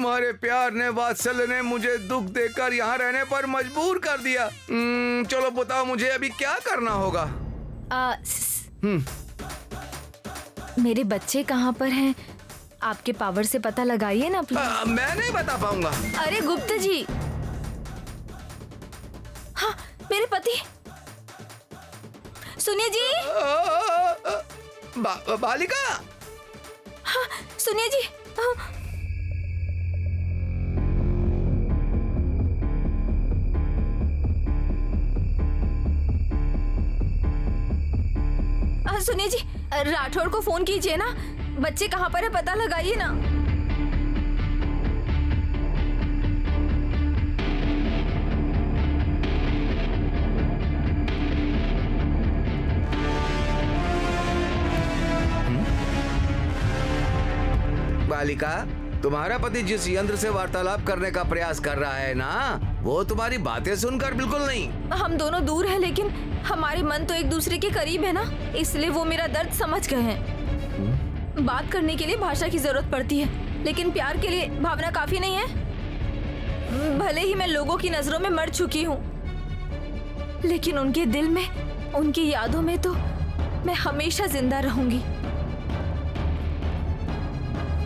तुम्हारे प्यार ने, वात्सल्य ने मुझे दुख देकर यहाँ रहने पर मजबूर कर दिया। चलो बताओ मुझे अभी क्या करना होगा? मेरे बच्चे कहाँ पर हैं? आपके पावर से पता लगाइए ना प्लीज। मैं नहीं बता पाऊंगा। अरे गुप्ता जी। हाँ, मेरे पति। सुनिए जी। बालिका। हाँ, सुनिए जी। सुनिए जी, राठौड़ को फोन कीजिए ना। बच्चे कहाँ पर है पता लगाइए ना। बालिका, तुम्हारा पति जिस यंत्र से वार्तालाप करने का प्रयास कर रहा है ना, वो तुम्हारी बातें सुनकर बिल्कुल नहीं। हम दोनों दूर हैं लेकिन हमारे मन तो एक दूसरे के करीब है ना, इसलिए वो मेरा दर्द समझ गए हैं। बात करने के लिए भाषा की जरूरत पड़ती है, लेकिन प्यार के लिए भावना काफी नहीं है। भले ही मैं लोगों की नजरों में मर चुकी हूँ, लेकिन उनके दिल में, उनकी यादों में तो मैं हमेशा जिंदा रहूंगी।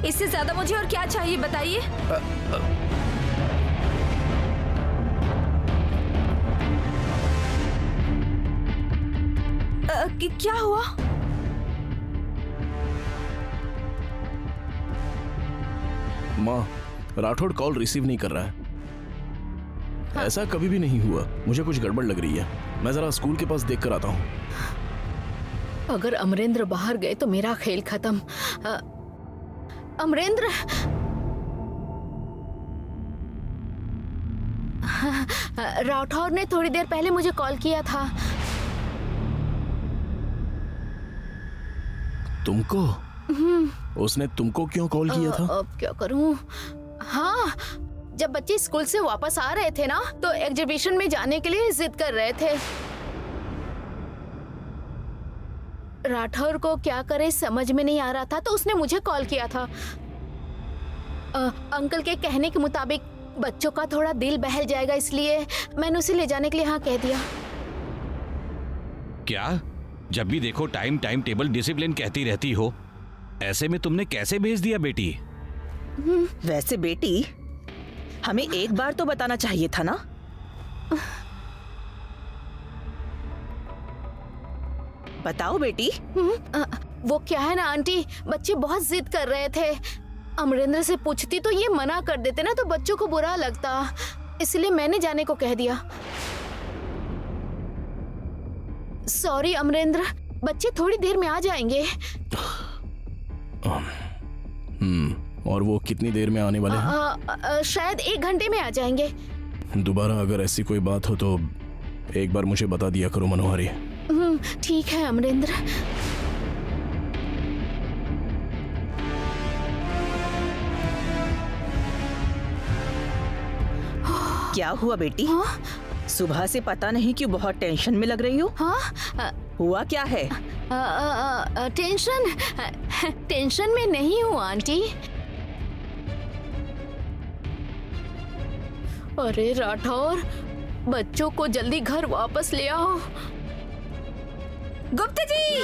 इससे ज्यादा मुझे और क्या चाहिए बताइए? क्या हुआ? माँ, राठौड़ कॉल रिसीव नहीं कर रहा है। हाँ? ऐसा कभी भी नहीं हुआ। मुझे कुछ गड़बड़ लग रही है। मैं जरा स्कूल के पास देख कर आता हूँ। अगर अमरेंद्र बाहर गए तो मेरा खेल खत्म। अमरेंद्र, राठौर ने थोड़ी देर पहले मुझे कॉल किया था। तुमको? उसने तुमको क्यों कॉल किया था? अब क्या करूं? हाँ, जब बच्चे स्कूल से वापस आ रहे थे ना, तो एग्जीबिशन में जाने के लिए जिद कर रहे थे। राठौर को क्या करे समझ में नहीं आ रहा था, तो उसने मुझे कॉल किया था। अंकल के कहने के मुताबिक बच्चों का थोड़ा दिल बहल जाएगा, इसलिए मैंने उसे ले जाने के लिए हाँ कह दिया। क्या? जब भी देखो टाइम टाइम टेबल डिसिप्लिन कहती रहती हो, ऐसे में तुमने कैसे भेज दिया बेटी? वैसे बेटी, हमें एक बार तो बताना चाहिए था ना। बताओ बेटी। वो क्या है ना आंटी, बच्चे बहुत जिद कर रहे थे। अमरेंद्र से पूछती तो ये मना कर देते ना, तो बच्चों को बुरा लगता, इसलिए मैंने जाने को कह दिया। सॉरी अमरेंद्र, बच्चे थोड़ी देर में आ जाएंगे। और वो कितनी देर में आने वाले हैं? शायद 1 घंटे में आ जाएंगे। दोबारा अगर ऐसी कोई बात हो तो एक बार मुझे बता दिया करो मनोहरी। ठीक है अमरेंद्र। क्या हुआ बेटी? हाँ? सुबह से पता नहीं क्यों बहुत टेंशन में लग रही हो। हाँ? हुआ क्या है? टेंशन में नहीं हूँ आंटी। अरे राठौर, बच्चों को जल्दी घर वापस ले आओ। गुप्ता जी,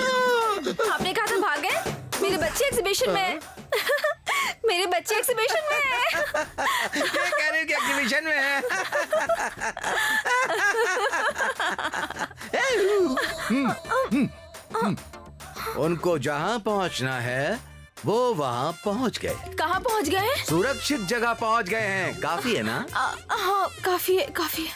आपने कहा था भाग गए? मेरे बच्चे एग्जीबिशन में हैं। मेरे बच्चे एग्जीबिशन में हैं। ये कह रहे कि एग्जीबिशन में है। उनको जहाँ पहुँचना है वो वहाँ पहुँच गए। कहाँ पहुँच गए? सुरक्षित जगह पहुँच गए हैं। काफी है ना? हाँ, काफी है, काफी है।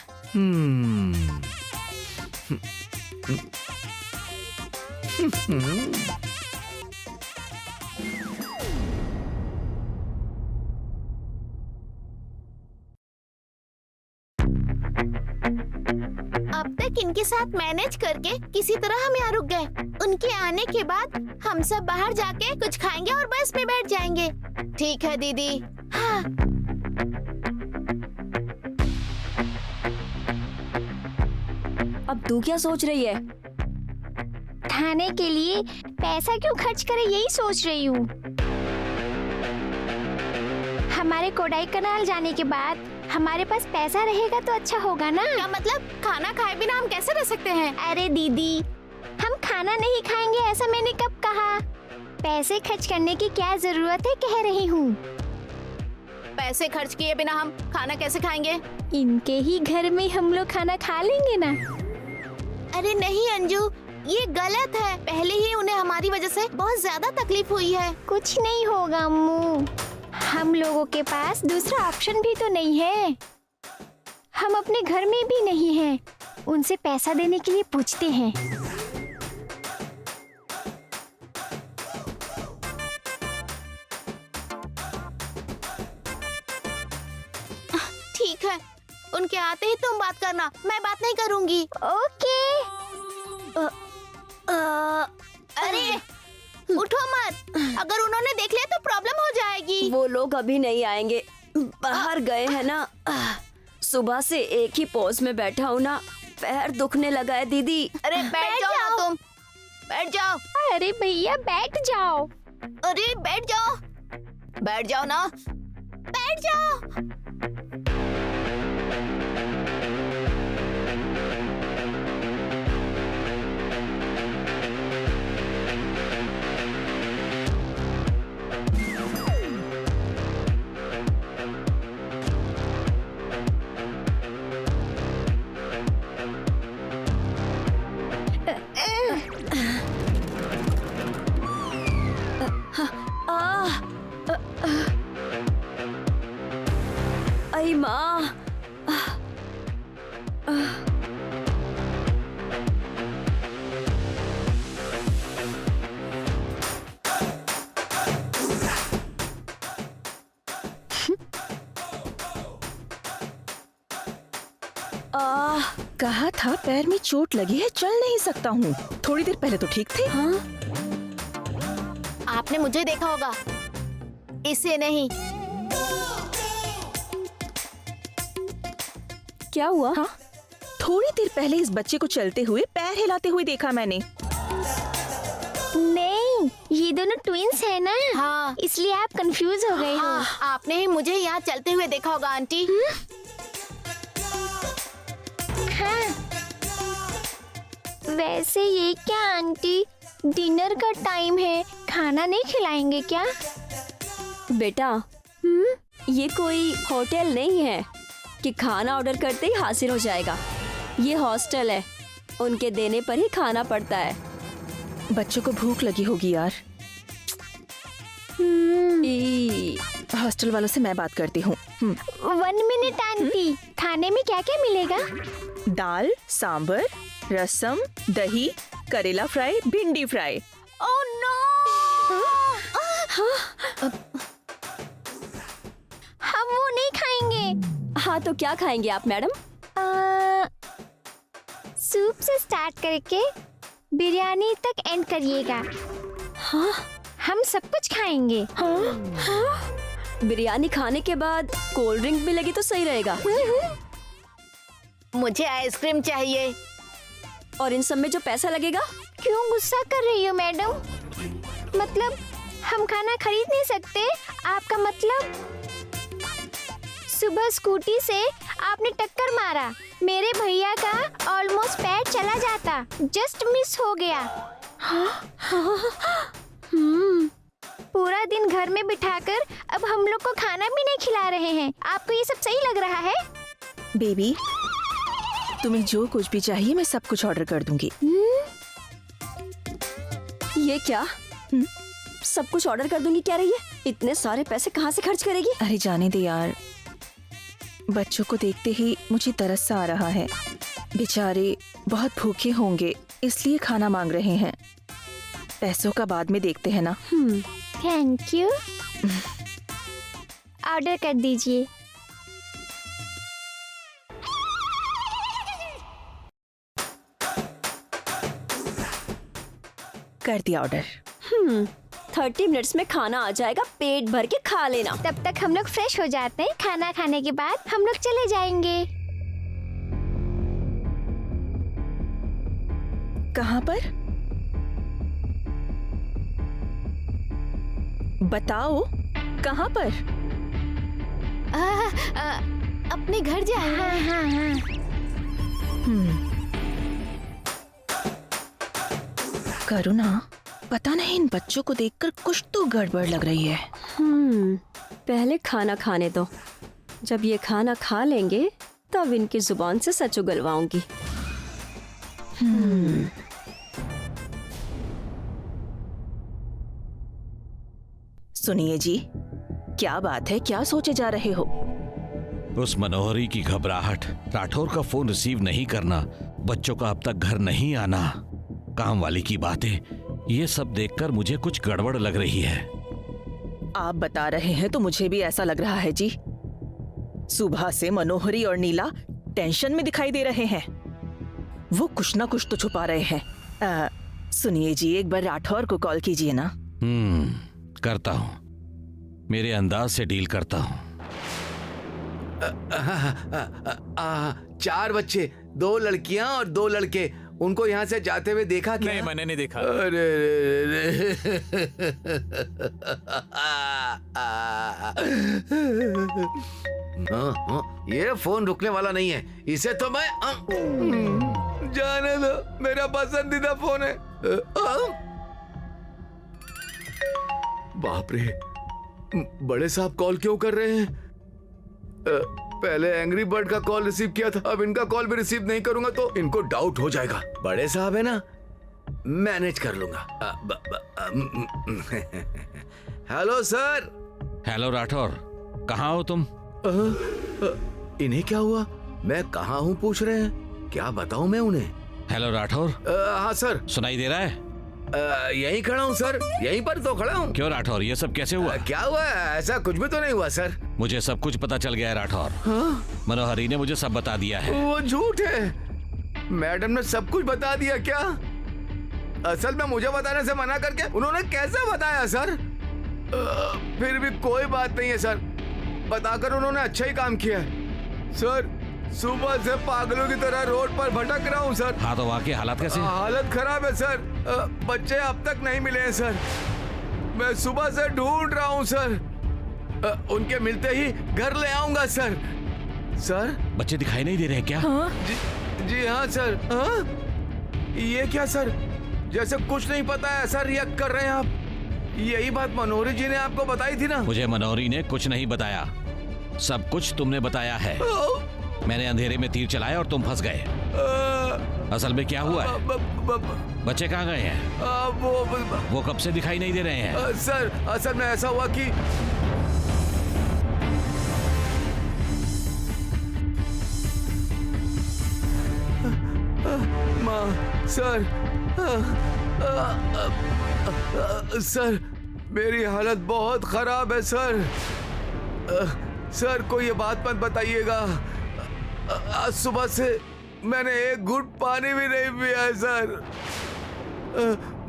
अब तक इनके साथ मैनेज करके किसी तरह हम यहाँ रुक गए। उनके आने के बाद हम सब बाहर जाके कुछ खाएंगे और बस में बैठ जाएंगे। ठीक है दीदी। हाँ। अब तू क्या सोच रही है? खाने के लिए पैसा क्यों खर्च करे, यही सोच रही हूँ। हम हमारे कोडाई कनाल जाने के बाद हमारे पास पैसा रहेगा तो अच्छा होगा ना। क्या मतलब खाना खाए बिना हम कैसे रह सकते हैं? अरे दीदी, हम खाना नहीं खाएंगे ऐसा मैंने कब कहा? पैसे खर्च करने की क्या जरूरत है कह रही हूँ। पैसे खर्च किए बिना हम खाना कैसे खाएंगे? इनके ही घर में हम लोग खाना खा लेंगे ना। अरे नहीं अंजू, ये गलत है। पहले ही उन्हें हमारी वजह से बहुत ज्यादा तकलीफ हुई है। कुछ नहीं होगा अम्मू, हम लोगों के पास दूसरा ऑप्शन भी तो नहीं है। हम अपने घर में भी नहीं हैं, उनसे पैसा देने के लिए पूछते हैं। ठीक है, उनके आते ही तुम बात करना, मैं बात नहीं करूंगी। ओके। अरे उठो मत, अगर उन्होंने देख लिया तो प्रॉब्लम हो जाएगी। वो लोग अभी नहीं आएंगे, बाहर गए हैं ना। सुबह से एक ही पोज में बैठा हूँ ना, पैर दुखने लगा है दीदी। अरे बैठ जाओ ना तुम, बैठ जाओ। अरे भैया बैठ जाओ। अरे बैठ जाओ, बैठ जाओ ना, बैठ जाओ। आई माँ, कहा था पैर में चोट लगी है, चल नहीं सकता हूँ। थोड़ी देर पहले तो ठीक थे। हाँ? आपने मुझे देखा होगा, इसे नहीं। क्या हुआ? हाँ? थोड़ी देर पहले इस बच्चे को चलते हुए पैर हिलाते हुए देखा मैंने। नहीं, ये दोनों ट्विंस है ना। हाँ, इसलिए आप कंफ्यूज हो गए हो। हाँ, आपने ही मुझे यहाँ चलते हुए देखा होगा आंटी। हाँ। वैसे ये क्या आंटी, डिनर का टाइम है, खाना नहीं खिलाएंगे क्या? बेटा, ये कोई होटल नहीं है कि खाना ऑर्डर करते ही हाजिर हो जाएगा। ये हॉस्टल है, उनके देने पर ही खाना पड़ता है। बच्चों को भूख लगी होगी यार। हॉस्टल वालों से मैं बात करती हूँ। 1 मिनट आंटी, खाने में क्या क्या मिलेगा? दाल, सांबर, रसम, दही, करेला फ्राई, भिंडी फ्राई। Oh no! हम वो नहीं खाएंगे। हाँ तो क्या खाएंगे आप मैडम? सूप से स्टार्ट करके बिरयानी तक एंड करिएगा। हाँ? हम सब कुछ खाएंगे। हाँ? बिरयानी खाने के बाद कोल्ड ड्रिंक भी लगी तो सही रहेगा। मुझे आइसक्रीम चाहिए। और इन सब में जो पैसा लगेगा? क्यों गुस्सा कर रही हो मैडम? मतलब हम खाना खरीद नहीं सकते? आपका मतलब? सुबह स्कूटी से आपने टक्कर मारा, मेरे भैया का ऑलमोस्ट पैर चला जाता, जस्ट मिस हो गया। पूरा दिन घर में बिठाकर अब हम लोग को खाना भी नहीं खिला रहे हैं। आपको ये सब सही लग रहा है? बेबी, तुम्हें जो कुछ भी चाहिए मैं सब कुछ ऑर्डर कर दूंगी। ये क्या? सब कुछ ऑर्डर कर दूंगी क्या रही है? इतने सारे पैसे कहाँ से खर्च करेगी? अरे जाने दे यार, बच्चों को देखते ही मुझे तरस सा आ रहा है। बेचारे बहुत भूखे होंगे, इसलिए खाना मांग रहे हैं। पैसों का बाद में देखते हैं ना। Thank you. ऑर्डर कर दीजिए। कर दिया ऑर्डर। 30 मिनट्स में खाना आ जाएगा, पेट भर के खा लेना। तब तक हम लोग फ्रेश हो जाते हैं। खाना खाने के बाद हम लोग चले जाएंगे। कहाँ पर? बताओ कहाँ पर? अपने घर जाएंगे। करुणा, पता नहीं इन बच्चों को देखकर कुछ तो गड़बड़ लग रही है। पहले खाना खाने दो। जब ये खाना खा लेंगे तब इनकी जुबान से सच उगलवाऊंगी। सुनिए जी, क्या बात है? क्या सोचे जा रहे हो? उस मनोहरी की घबराहट, राठौर का फोन रिसीव नहीं करना, बच्चों का अब तक घर नहीं आना, काम वाली की बातें, ये सब देखकर मुझे कुछ गड़बड़ लग रही है। आप बता रहे हैं तो मुझे भी ऐसा लग रहा है जी। सुबह से मनोहरी और नीला टेंशन में दिखाई दे रहे हैं। वो कुछ ना कुछ तो छुपा रहे हैं। सुनिए जी, एक बार राठौर को कॉल कीजिए ना। करता हूँ, मेरे अंदाज से डील करता हूँ। 4 बच्चे, 2 लड़कियां और 2 लड़के, उनको यहाँ से जाते हुए देखा क्या? नहीं, मैंने नहीं देखा। अरे ये फोन रुकने वाला नहीं है, इसे तो मैं जाने दो, मेरा पसंदीदा फोन है। बाप रे, बड़े साहब कॉल क्यों कर रहे हैं? पहले एंग्री बर्ड का कॉल रिसीव किया था, अब इनका कॉल भी रिसीव नहीं करूंगा तो इनको डाउट हो जाएगा। बड़े साहब है ना, मैनेज कर लूंगा। Hello sir. हेलो राठौर, कहाँ हो तुम? इन्हें क्या हुआ? मैं कहाँ हूँ पूछ रहे हैं, क्या बताऊँ मैं उन्हें? हेलो राठौर। हाँ सर। सुनाई दे रहा है? यहीं खड़ा हूँ सर, यहीं पर तो खड़ा हूँ। क्यों राठौर, ये सब कैसे हुआ? क्या हुआ? ऐसा कुछ भी तो नहीं हुआ सर। मुझे सब कुछ पता चल गया है राठौर। मनोहरी ने मुझे सब बता दिया है। वो झूठ है, मैडम ने सब कुछ बता दिया क्या? असल में मुझे बताने से मना करके उन्होंने कैसे बताया सर? फिर भी कोई बात नहीं है सर, बताकर उन्होंने अच्छा ही काम किया है। सर, सुबह से पागलों की तरह रोड पर भटक रहा हूँ सर। हाँ, तो वहाँ की हालत कैसे? हालत खराब है सर, बच्चे अब तक नहीं मिले हैं सर। मैं सुबह से ढूंढ रहा हूँ सर, उनके मिलते ही घर ले आऊंगा सर। सर, बच्चे दिखाई नहीं दे रहे हैं क्या? जी हाँ सर। ये क्या सर, जैसे कुछ नहीं पता है ऐसा रिएक्ट कर रहे हैं आप। यही बात मनोहरी जी ने आपको बताई थी ना? मुझे मनोहरी ने कुछ नहीं बताया, सब कुछ तुमने बताया है। मैंने अंधेरे में तीर चलाया और तुम फंस गए। असल में क्या हुआ है? बच्चे कहाँ गए हैं? वो कब से दिखाई नहीं दे रहे हैं? सर, असल में ऐसा हुआ कि माँ, सर, सर, मेरी हालत बहुत खराब है सर। सर, कोई ये बात मत बताइएगा, आज सुबह से मैंने एक घूंट पानी भी नहीं पिया है सर।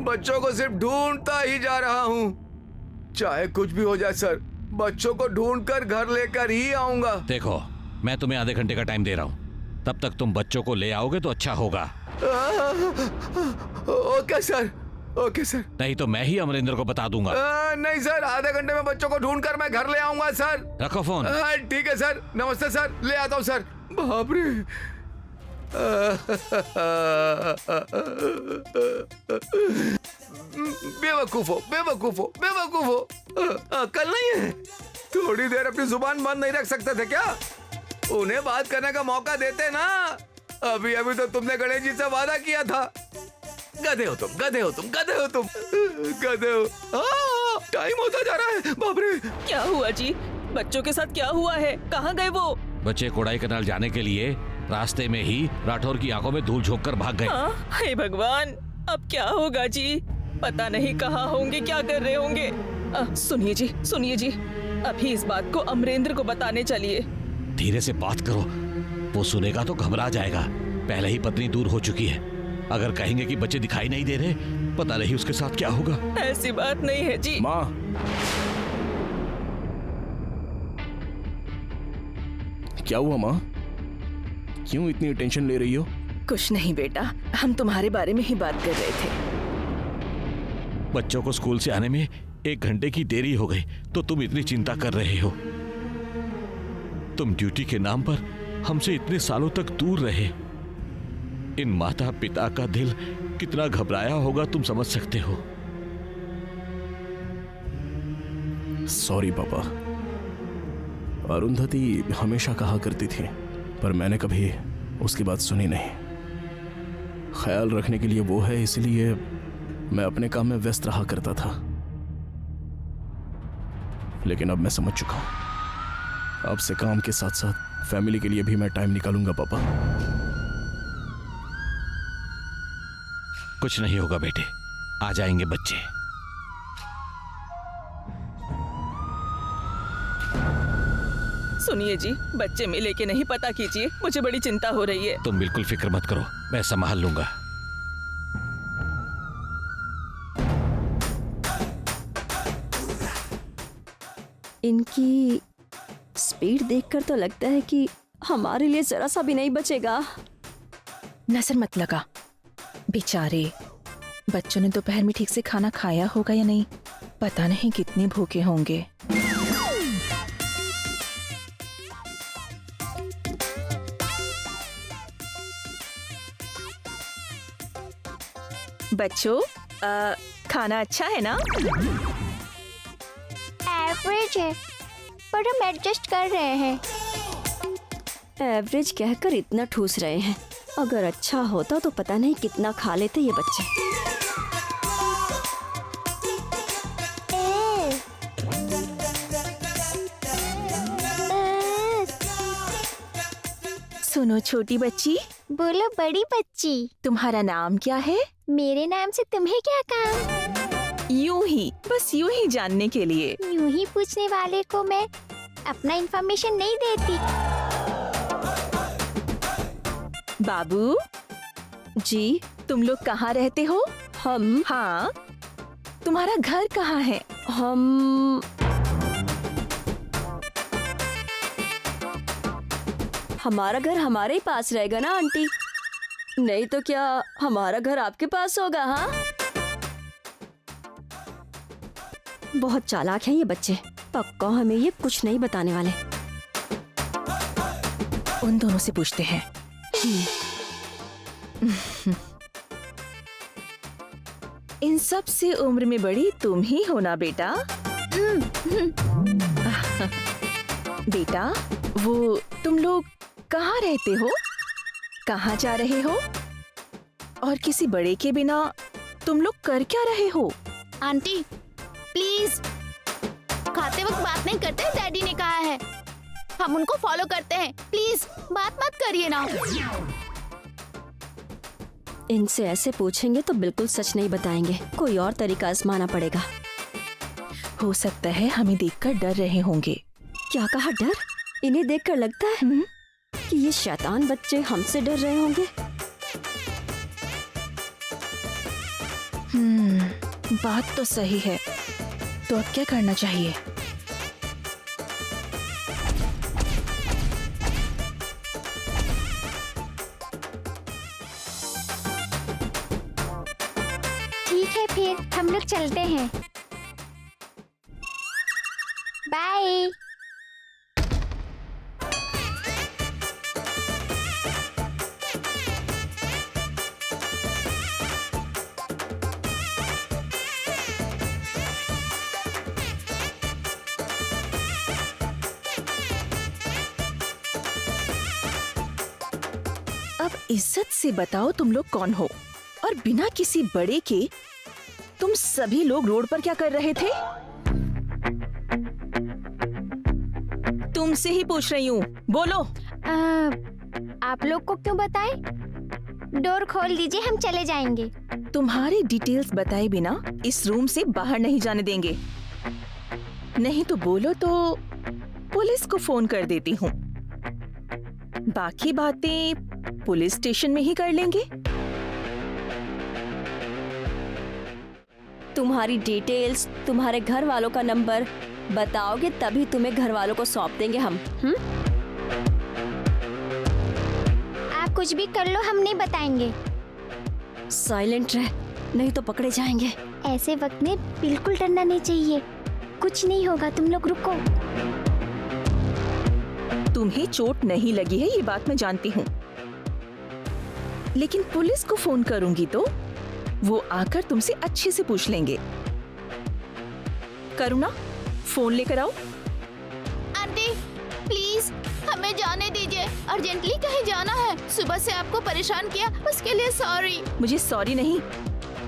बच्चों को सिर्फ ढूंढता ही जा रहा हूँ। चाहे कुछ भी हो जाए सर, बच्चों को ढूंढकर घर लेकर ही आऊंगा। देखो, मैं तुम्हें आधे घंटे का टाइम दे रहा हूँ, तब तक तुम बच्चों को ले आओगे तो अच्छा होगा। Okay sir, okay sir. नहीं तो मैं ही अमरेंद्र को बता दूंगा। नहीं सर, आधे घंटे में बच्चों को ढूंढकर मैं घर ले आऊंगा सर। रखो फोन। ठीक है सर, नमस्ते सर, ले आता हूँ सर। बाप रे, बेवकूफ हो, बेवकूफ हो, बेवकूफ हो। अकल नहीं है? थोड़ी देर अपनी जुबान बंद नहीं रख सकते थे क्या? उन्हें बात करने का मौका देते ना। अभी अभी तो तुमने गणेश जी से वादा किया था। गधे हो तुम, गधे हो तुम, गधे हो तुम, गधे हो। टाइम होता जा रहा है। बाप रे, क्या हुआ जी? बच्चों के साथ क्या हुआ है? कहाँ गए वो? बच्चे कोडाई कनाल जाने के लिए रास्ते में ही राठौर की आंखों में धूल झोंक कर भाग गए। हे भगवान, अब क्या होगा जी? पता नहीं कहाँ होंगे, क्या कर रहे होंगे। सुनिए जी, सुनिए जी, अभी इस बात को अमरेंद्र को बताने चलिए। धीरे से बात करो, वो सुनेगा तो घबरा जाएगा। पहले ही पत्नी दूर हो चुकी है, अगर कहेंगे कि बच्चे दिखाई नहीं दे रहे, पता नहीं उसके साथ क्या होगा। ऐसी बात नहीं है जी। माँ, क्या हुआ माँ? क्यों इतनी टेंशन ले रही हो? कुछ नहीं बेटा, हम तुम्हारे बारे में ही बात कर रहे थे। बच्चों को स्कूल से आने में 1 घंटे की देरी हो गई तो तुम इतनी चिंता कर रहे हो। तुम ड्यूटी के नाम पर हमसे इतने सालों तक दूर रहे। इन माता पिता का दिल कितना घबराया होगा तुम समझ सकते हो। सॉरी पापा। अरुंधति हमेशा कहा करती थी, पर मैंने कभी उसकी बात सुनी नहीं। ख्याल रखने के लिए वो है, इसलिए मैं अपने काम में व्यस्त रहा करता था। लेकिन अब मैं समझ चुका हूं, अब से काम के साथ साथ फैमिली के लिए भी मैं टाइम निकालूंगा पापा। कुछ नहीं होगा बेटे, आ जाएंगे बच्चे। सुनिए जी, बच्चे मिले कि नहीं पता कीजिए, मुझे बड़ी चिंता हो रही है। तुम बिल्कुल फिक्र मत करो, मैं संभाल लूंगा। इनकी स्पीड देखकर तो लगता है कि हमारे लिए जरा सा भी नहीं बचेगा। नजर मत लगा, बेचारे बच्चों ने दोपहर में ठीक से खाना खाया होगा या नहीं, पता नहीं कितने भूखे होंगे। बच्चों, खाना अच्छा है ना? एवरेज है, पर हम एडजस्ट कर रहे हैं। एवरेज कहकर इतना ठूस रहे हैं, अगर अच्छा होता तो पता नहीं कितना खा लेते ये बच्चे। सुनो छोटी बच्ची, बोलो बड़ी बच्ची, तुम्हारा नाम क्या है? मेरे नाम से तुम्हें क्या काम? यूं ही, बस यूं ही जानने के लिए। यूं ही पूछने वाले को मैं अपना इंफॉर्मेशन नहीं देती। बाबू जी, तुम लोग कहाँ रहते हो? हम हाँ, तुम्हारा घर कहाँ है? हम हमारा घर हमारे ही पास रहेगा ना आंटी, नहीं तो क्या हमारा घर आपके पास होगा? हाँ, बहुत चालाक हैं ये बच्चे, पक्का हमें ये कुछ नहीं बताने वाले। उन दोनों से पूछते हैं। इन सब से उम्र में बड़ी तुम ही हो ना बेटा? बेटा, वो तुम लोग कहाँ रहते हो? कहाँ जा रहे हो? और किसी बड़े के बिना तुम लोग कर क्या रहे हो? आंटी प्लीज, खाते वक्त बात नहीं करते, डैडी ने कहा है। हम उनको फॉलो करते हैं, प्लीज बात मत करिए ना। इनसे ऐसे पूछेंगे तो बिल्कुल सच नहीं बताएंगे, कोई और तरीका आजमाना पड़ेगा। हो सकता है हमें देखकर डर रहे होंगे। क्या कहा, डर? इन्हें देखकर लगता है कि ये शैतान बच्चे हमसे डर रहे होंगे। बात तो सही है, तो अब क्या करना चाहिए? ठीक है, फिर हम लोग चलते हैं। बाय। अब इज्जत से बताओ तुम लोग कौन हो, और बिना किसी बड़े के तुम सभी लोग रोड पर क्या कर रहे थे? तुमसे ही पूछ रही हूँ, बोलो। आप लोग को क्यों बताएं? डोर खोल दीजिए, हम चले जाएंगे। तुम्हारे डिटेल्स बताए बिना इस रूम से बाहर नहीं जाने देंगे, नहीं तो बोलो तो पुलिस को फोन कर देती हूँ। बाकी बातें पुलिस स्टेशन में ही कर लेंगे। तुम्हारी डिटेल्स, तुम्हारे घर वालों का नंबर बताओगे तभी तुम्हें घर वालों को सौंप देंगे हम। आप कुछ भी कर लो, हम नहीं बताएंगे। साइलेंट रह, नहीं तो पकड़े जाएंगे। ऐसे वक्त में बिल्कुल डरना नहीं चाहिए, कुछ नहीं होगा, तुम लोग रुको। तुम तुम्हें चोट नहीं लगी है, ये बात मैं जानती हूँ, लेकिन पुलिस को फोन करूंगी तो वो आकर तुमसे अच्छे से पूछ लेंगे। करुणा, फोन लेकर आओ। आंटी प्लीज हमें जाने दीजिए, अर्जेंटली कहीं जाना है। सुबह से आपको परेशान किया उसके लिए सॉरी। मुझे सॉरी नहीं,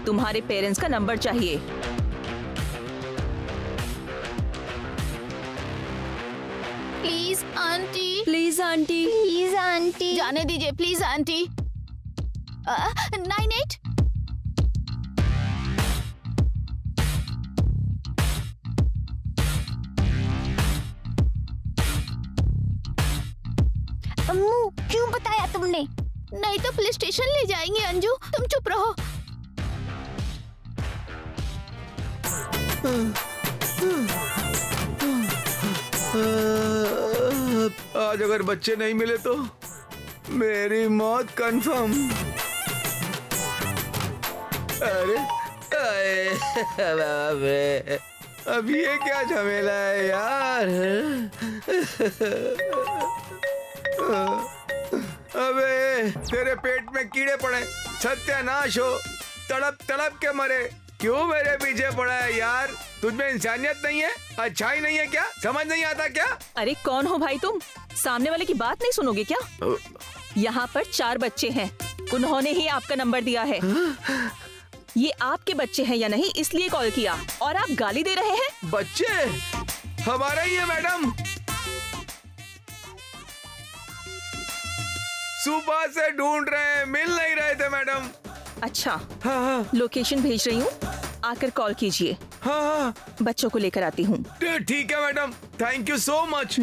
तुम्हारे पेरेंट्स का नंबर चाहिए। Please aunty, please aunty. Please aunty. जाने दीजिए प्लीज आंटी। 98। अम्मू क्यों बताया तुमने? नहीं तो पुलिस स्टेशन ले जाएंगे। अंजू तुम चुप रहो। आज अगर बच्चे नहीं मिले तो मेरी मौत कंफर्म। अरे अरे, अब ये क्या झमेला है यार। अबे तेरे पेट में कीड़े पड़े, सत्यानाश हो, तड़प तड़प के मरे। क्यों मेरे पीछे पड़ा है यार? तुझमें इंसानियत नहीं है, अच्छाई नहीं है क्या? समझ नहीं आता क्या? अरे कौन हो भाई तुम? सामने वाले की बात नहीं सुनोगे क्या? यहाँ पर 4 बच्चे हैं, उन्होंने ही आपका नंबर दिया है। ये आपके बच्चे हैं या नहीं इसलिए कॉल किया, और आप गाली दे रहे हैं। बच्चे हमारा ही है मैडम। सुबह से ढूंढ रहे हैं, मिल नहीं रहे थे मैडम। अच्छा, हाँ लोकेशन भेज रही हूँ, आकर कॉल कीजिए। हाँ, बच्चों को लेकर आती हूँ। ठीक है madam, thank you so much.